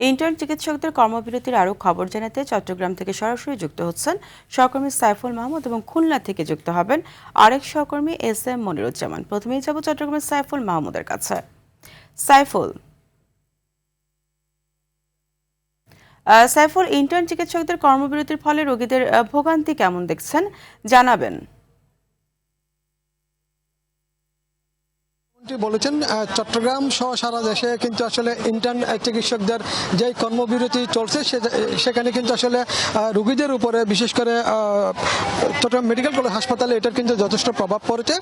Intern চিকিৎসকদের কর্মবিরতির আরও খবর জানাতে চট্টগ্রাম থেকে সরাসরি যুক্ত হচ্ছেন সহকর্মী সাইফুল মাহমুদ এবং খুলনা থেকে যুক্ত হবেন আরেক সহকর্মী SM মনিরুজ্জামান। প্রথমেই যাব চট্টগ্রামের সাইফুল মাহমুদের কাছে। সাইফুল, ইন্টার্ন চিকিৎসকদের কর্মবিরতির ফলে রোগীদের ভোগান্তি কেমন দেখছেন জানাবেন। বলেছেন চট্টগ্রাম সহ সারা দেশে কিন্তু আসলে ইন্টার্ন চিকিৎসকদের যে কর্মবিরতি চলছে সেখানে কিন্তু আসলে রোগীদের উপরে বিশেষ করে চট্টগ্রাম মেডিকেল কলেজ হাসপাতালে এটার কিন্তু যথেষ্ট প্রভাব পড়েছে।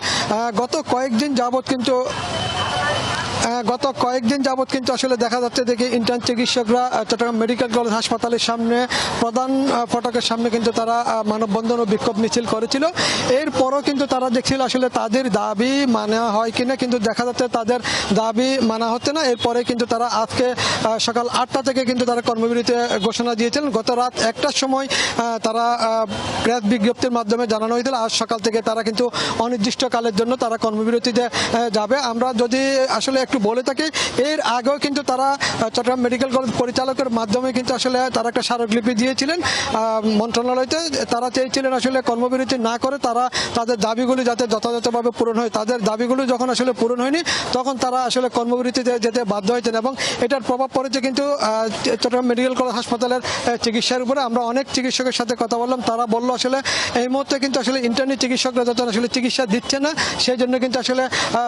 গত কয়েকদিন যাবৎ কিন্তু আসলে দেখা যাচ্ছে দেখি ইন্টার্ন চিকিৎসকরা চট্টগ্রাম মেডিকেল কলেজ হাসপাতালের সামনে প্রধান ফটকের সামনে কিন্তু তারা মানববন্ধন ও বিক্ষোভ মিছিল করেছিল। এরপরও কিন্তু তারা দেখছিল আসলে তাদের দাবি মানা হয় কিনা, কিন্তু দেখা যাচ্ছে তাদের দাবি মানা হচ্ছে না। এরপরে কিন্তু তারা আজকে সকাল 8টা থেকে কিন্তু তারা কর্মবিরতি ঘোষণা দিয়েছিলেন। গত রাত 1টার সময় তারা প্রেস বিজ্ঞপ্তির মাধ্যমে জানানো হয়েছিল আজ সকাল থেকে তারা কিন্তু অনির্দিষ্টকালের জন্য তারা কর্মবিরতিতে যাবে। আমরা যদি আসলে একটু বলে থাকি, এর আগেও কিন্তু তারা চট্টগ্রাম মেডিকেল কলেজ পরিচালকের মাধ্যমে কিন্তু আসলে তারা একটা স্মারকলিপি দিয়েছিলেন মন্ত্রণালয়তে। তারা চেয়েছিলেন আসলে কর্মবিরতি না করে তারা তাদের দাবিগুলি যাতে যথাযথভাবে পূরণ হয়। তাদের দাবিগুলো যখন আসলে পূরণ হয়নি তখন তারা আসলে কর্মবিরতিতে যেতে বাধ্য হয়েছেন এবং এটার প্রভাব পড়েছে কিন্তু চট্টগ্রাম মেডিকেল কলেজ হাসপাতালের চিকিৎসার উপরে। আমরা অনেক চিকিৎসকের সাথে কথা বললাম, তারা বললো আসলে এই মুহূর্তে কিন্তু আসলে ইন্টার্নি চিকিৎসকরা যত আসলে চিকিৎসা দিচ্ছে না, সেই জন্য কিন্তু আসলে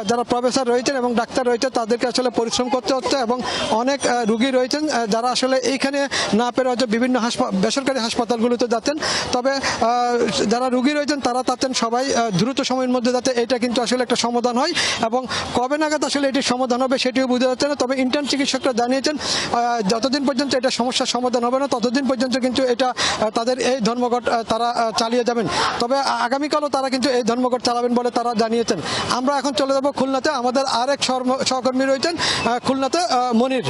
যারা প্রফেসর রয়েছেন এবং ডাক্তার রয়েছে তাদেরকে আসলে পরিশ্রম করতে হচ্ছে এবং অনেক রোগী রয়েছেন যারা আসলে এইখানে না পেরে হয়তো বিভিন্ন বেসরকারি হাসপাতালগুলোতে যাচ্ছেন। তবে যারা রোগী রয়েছেন তারা চাচ্ছেন সবাই দ্রুত সময়ের মধ্যে যাতে এটা কিন্তু আসলে একটা সমাধান হয় এবং কবে নাগাদ আসলে এটির সমাধান হবে সেটিও বোঝা যাচ্ছে না। তবে ইন্টার্ন চিকিৎসকরা জানিয়েছেন যতদিন পর্যন্ত এটা সমস্যার সমাধান হবে না ততদিন পর্যন্ত কিন্তু এটা তাদের এই ধর্মঘট তারা চালিয়ে যাবেন। তবে আগামীকালও তারা কিন্তু এই ধর্মঘট চালাবেন বলে তারা জানিয়েছেন। আমরা এখন চলে যাব খুলনাতে, আমাদের আরেক সহকর্মী রয়েছেন খুলনাতে, মনির।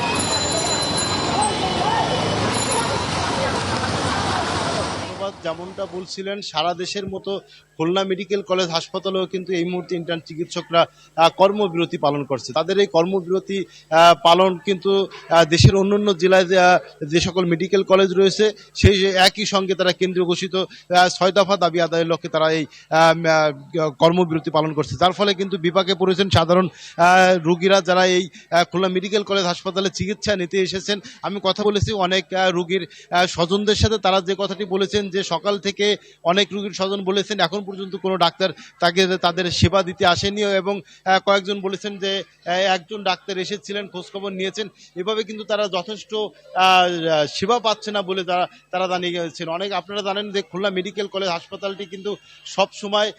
যেমনটা বলছিলেন, সারা দেশের মতো খুলনা মেডিকেল কলেজ হাসপাতালেও কিন্তু এই মুহূর্তে ইন্টার্ন চিকিৎসকরা কর্মবিরতি পালন করছে। তাদের এই কর্মবিরতি পালন কিন্তু দেশের অন্যান্য জেলায় যে সকল মেডিকেল কলেজ রয়েছে সেই একই সঙ্গে তারা কেন্দ্রীয় ঘোষিত 6 দফা দাবি আদায়ের লক্ষ্যে তারা এই কর্মবিরতি পালন করছে, যার ফলে কিন্তু বিপাকে পড়েছেন সাধারণ রোগীরা যারা এই খুলনা মেডিকেল কলেজ হাসপাতালে চিকিৎসা নিতে এসেছেন। আমি কথা বলেছি অনেক রোগীর স্বজনদের সাথে, তারা যে কথাটি বলেছেন যে সকাল থেকে অনেক রোগীর স্বজন বলেছেন এখন পর্যন্ত কোনো ডাক্তার তাদের সেবা দিতে আসেনি এবং কয়েকজন বলেছেন যে একজন ডাক্তার এসেছিলেন, খোঁজখবর নিয়েছেন, এভাবে কিন্তু তারা যথেষ্ট সেবা পাচ্ছে না বলে তারা জানিয়ে গেছেন। অনেক আপনারা জানেন যে খুলনা মেডিকেল কলেজ হাসপাতালটি কিন্তু সব সময়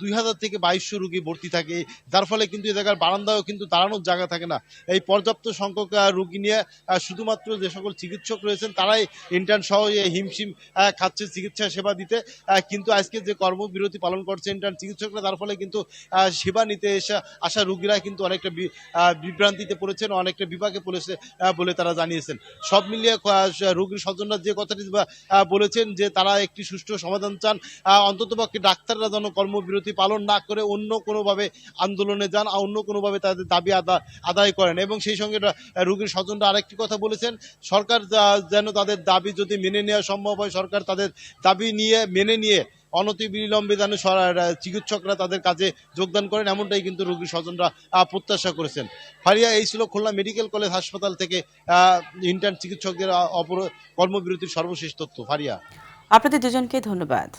2000 থেকে 2200 রোগী ভর্তি থাকে, যার ফলে কিন্তু এই জায়গার বারান্দাও কিন্তু দাঁড়ানোর জায়গা থাকে না। এই পর্যাপ্ত সংখ্যক রোগী নিয়ে শুধুমাত্র যে সকল চিকিৎসক রয়েছেন তারাই ইন্টার্ন সহ হিমশিম খাচ্ছে চিকিৎসা সেবা দিতে। কিন্তু আজকে যে কর্মবিরতি পালন করছে ইন্টার্ন চিকিৎসকরা, তার ফলে কিন্তু সেবা নিতে আসা রোগীরা কিন্তু অনেকটা বিভ্রান্তিতে পড়েছেন, অনেকটা বিপাকে পড়েছে বলে তারা জানিয়েছেন। সব মিলিয়ে রোগীর স্বজনরা যে কথাটি বলেছেন যে তারা একটি সুষ্ঠু সমাধান চান, অন্ততপক্ষে ডাক্তাররা যেন কর্মবিরতি পালন না করে অন্য কোনোভাবে আন্দোলনে যান, অন্য কোনোভাবে তাদের দাবি আদায় করেন। এবং সেই সঙ্গে রোগীর স্বজনরা আরেকটি কথা বলেছেন, সরকার যেন তাদের দাবি যদি মেনে নেওয়া সম্ভব হয়, সরকার তাদের দাবি মেনে নিয়ে অনতিবিলম্বে যেন চিকিৎসকরা তাদের কাজে যোগদান করেন, এমনটাই কিন্তু রোগীর স্বজনরা প্রত্যাশা করেছেন। ফারিয়া, এই ছিল খুলনা মেডিকেল কলেজ হাসপাতাল থেকে ইন্টার্ন চিকিৎসকদের কর্মবিরতির সর্বশেষ তথ্য। ফারিয়া, আপনাদের দুজনকে ধন্যবাদ।